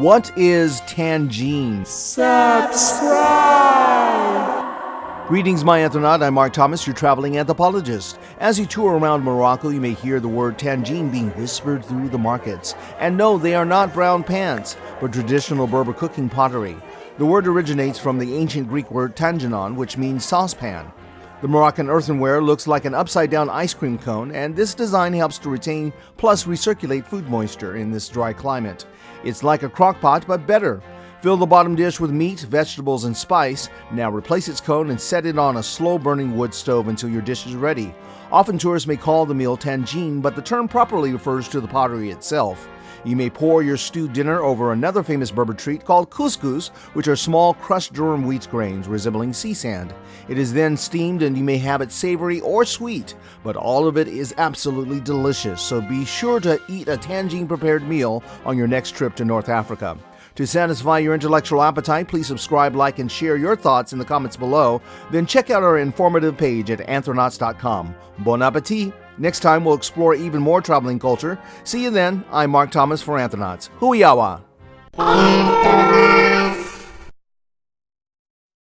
What is tangine? Greetings, my anthronaut. I'm Mark Thomas, your traveling anthropologist. As you tour around Morocco, you may hear the word tangine being whispered through the markets. And no, they are not brown pans, but traditional Berber cooking pottery. The word originates from the ancient Greek word tanginon, which means saucepan. The Moroccan earthenware looks like an upside-down ice cream cone, and this design helps to retain plus recirculate food moisture in this dry climate. It's like a crock pot, but better. Fill the bottom dish with meat, vegetables, and spice. Now replace its cone and set it on a slow-burning wood stove until your dish is ready. Often tourists may call the meal tangine, but the term properly refers to the pottery itself. You may pour your stewed dinner over another famous Berber treat called couscous, which are small crushed durum wheat grains resembling sea sand. It is then steamed and you may have it savory or sweet, but all of it is absolutely delicious, so be sure to eat a tangine-prepared meal on your next trip to North Africa. To satisfy your intellectual appetite, please subscribe, like, and share your thoughts in the comments below. Then check out our informative page at anthronauts.com. Bon appetit! Next time we'll explore even more traveling culture. See you then. I'm Mark Thomas for Anthronauts. Huiawa!